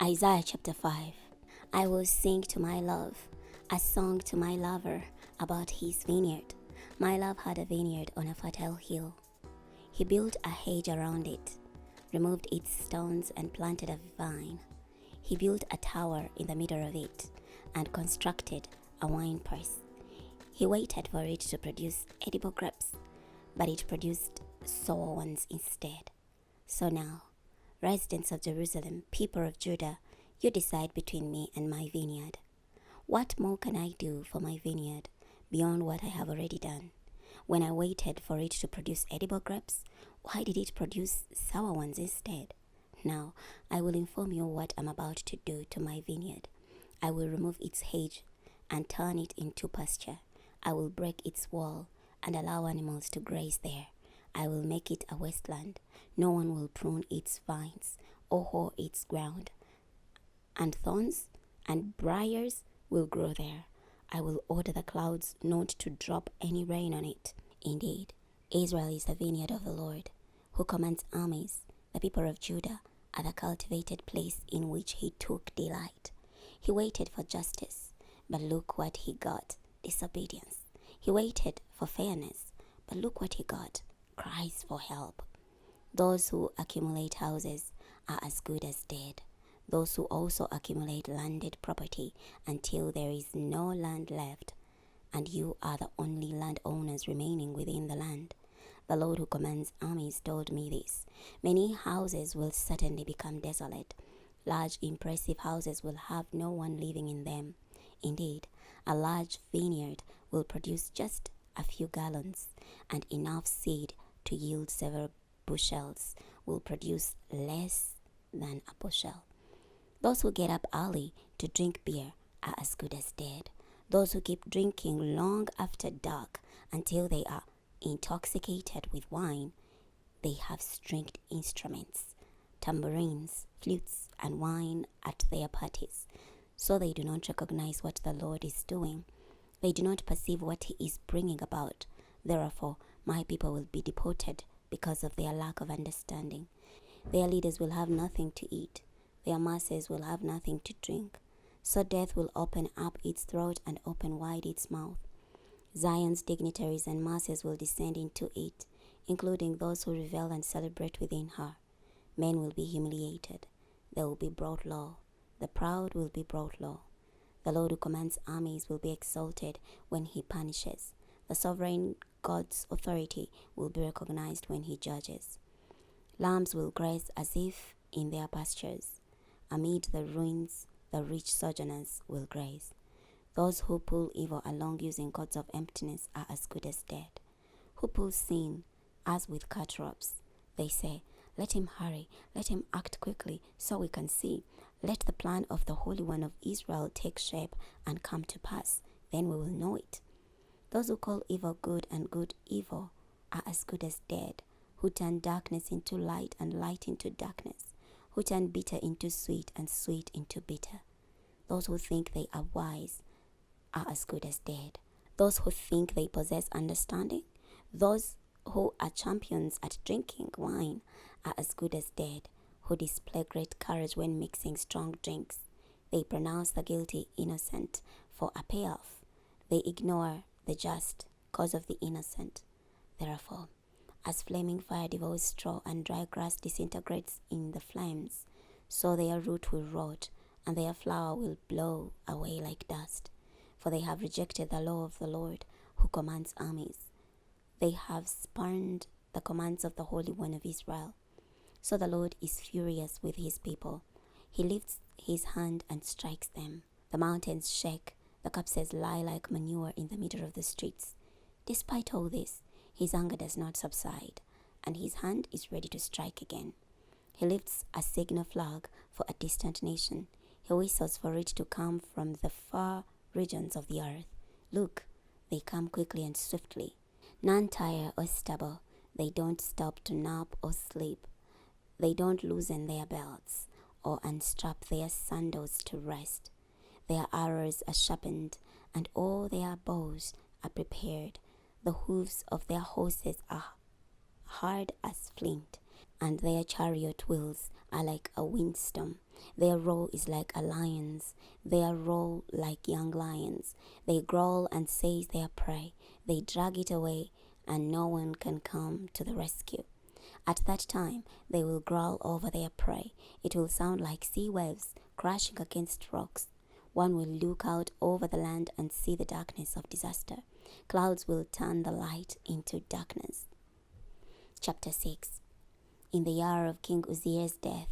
Isaiah chapter 5. I will sing to my love, a song to my lover about his vineyard. My love had a vineyard on a fertile hill. He built a hedge around it, removed its stones, and planted a vine. He built a tower in the middle of it and constructed a winepress. He waited for it to produce edible grapes, but it produced sour ones instead. So now, residents of Jerusalem, people of Judah, you decide between me and my vineyard. What more can I do for my vineyard beyond what I have already done? When I waited for it to produce edible grapes, why did it produce sour ones instead? Now, I will inform you what I'm about to do to my vineyard. I will remove its hedge and turn it into pasture. I will break its wall and allow animals to graze there. I will make it a wasteland. No one will prune its vines or hoe its ground. And thorns and briers will grow there. I will order the clouds not to drop any rain on it. Indeed, Israel is the vineyard of the Lord, who commands armies. The people of Judah are the cultivated place in which he took delight. He waited for justice, but look what he got, disobedience. He waited for fairness, but look what he got, cries for help. Those who accumulate houses are as good as dead. Those who also accumulate landed property until there is no land left, and you are the only landowners remaining within the land. The Lord who commands armies told me this. Many houses will certainly become desolate. Large, impressive houses will have no one living in them. Indeed, a large vineyard will produce just a few gallons, and enough seed to yield several bushels will produce less than a bushel. Those who get up early to drink beer are as good as dead. Those who keep drinking long after dark until they are intoxicated with wine, they have stringed instruments, tambourines, flutes, and wine at their parties. So they do not recognize what the Lord is doing. They do not perceive what he is bringing about. Therefore, my people will be deported because of their lack of understanding. Their leaders will have nothing to eat. Their masses will have nothing to drink. So death will open up its throat and open wide its mouth. Zion's dignitaries and masses will descend into it, including those who revel and celebrate within her. Men will be humiliated. They will be brought low. The proud will be brought low. The Lord who commands armies will be exalted when he punishes. The sovereign God's authority will be recognized when he judges. Lambs will graze as if in their pastures. Amid the ruins, the rich sojourners will graze. Those who pull evil along using cords of emptiness are as good as dead. Who pull sin as with cut ropes? They say, let him hurry, let him act quickly so we can see. Let the plan of the Holy One of Israel take shape and come to pass. Then we will know it. Those who call evil good and good evil are as good as dead. Who turn darkness into light and light into darkness. Who turn bitter into sweet and sweet into bitter. Those who think they are wise are as good as dead. Those who think they possess understanding, those who are champions at drinking wine are as good as dead. Who display great courage when mixing strong drinks. They pronounce the guilty innocent for a payoff. They ignore the just cause of the innocent. Therefore, as flaming fire devours straw and dry grass disintegrates in the flames, so their root will rot and their flower will blow away like dust. For they have rejected the law of the Lord who commands armies. They have spurned the commands of the Holy One of Israel. So the Lord is furious with his people. He lifts his hand and strikes them. The mountains shake. The corpses lie like manure in the middle of the streets. Despite all this, his anger does not subside, and his hand is ready to strike again. He lifts a signal flag for a distant nation. He whistles for it to come from the far regions of the earth. Look, they come quickly and swiftly. None tire or stumble. They don't stop to nap or sleep. They don't loosen their belts or unstrap their sandals to rest. Their arrows are sharpened, and all their bows are prepared. The hoofs of their horses are hard as flint. and their chariot wheels are like a windstorm. Their roar is like a lion's, their roar like young lions. They growl and seize their prey. They drag it away, and no one can come to the rescue. At that time, they will growl over their prey. It will sound like sea waves crashing against rocks. One will look out over the land and see the darkness of disaster. Clouds will turn the light into darkness. Chapter 6. In the year of King Uzziah's death,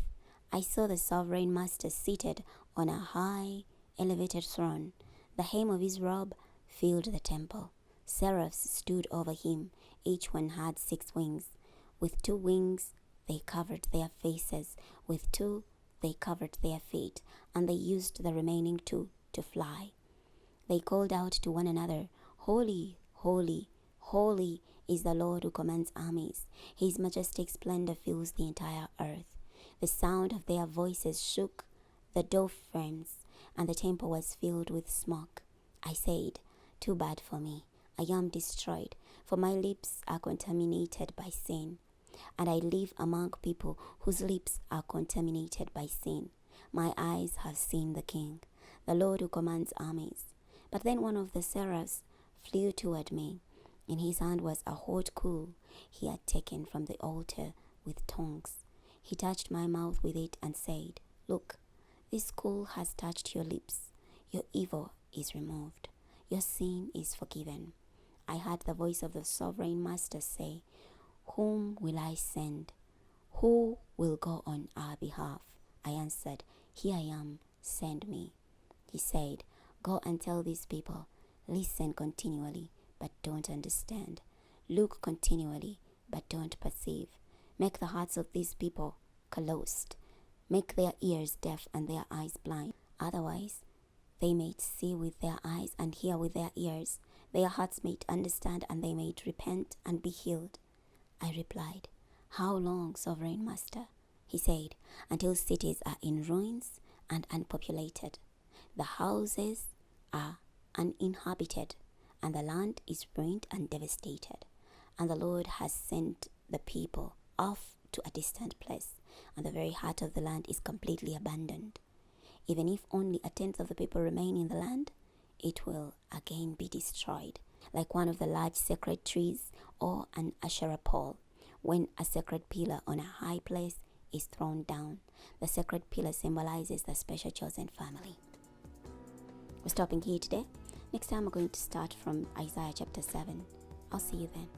I saw the sovereign master seated on a high, elevated throne. The hem of his robe filled the temple. Seraphs stood over him. Each one had 6 wings. With 2 wings they covered their faces. With 2 they covered their feet, and they used the remaining 2 to fly. They called out to one another, "Holy, holy, holy is the Lord who commands armies. His majestic splendor fills the entire earth." The sound of their voices shook the door frames, and the temple was filled with smoke. I said, "Too bad for me. I am destroyed, for my lips are contaminated by sin, and I live among people whose lips are contaminated by sin. My eyes have seen the King, the Lord who commands armies." But then one of the seraphs flew toward me. In his hand was a hot coal he had taken from the altar with tongs. He touched my mouth with it and said, "Look, this coal has touched your lips. Your evil is removed. Your sin is forgiven." I heard the voice of the sovereign master say, "Whom will I send? Who will go on our behalf?" I answered, "Here I am, send me." He said, "Go and tell these people, listen continually, but don't understand. Look continually, but don't perceive. Make the hearts of these people calloused. Make their ears deaf and their eyes blind. Otherwise, they may see with their eyes and hear with their ears. Their hearts may understand and they may repent and be healed." I replied, "How long, sovereign master?" He said, "Until cities are in ruins and unpopulated. The houses are uninhabited, and the land is ruined and devastated. And the Lord has sent the people off to a distant place, and the very heart of the land is completely abandoned. Even if only a tenth of the people remain in the land, it will again be destroyed, like one of the large sacred trees or an Asherah pole. When a sacred pillar on a high place is thrown down, the sacred pillar symbolizes the special chosen family." We're stopping here today. Next time we're going to start from Isaiah chapter 7. I'll see you then.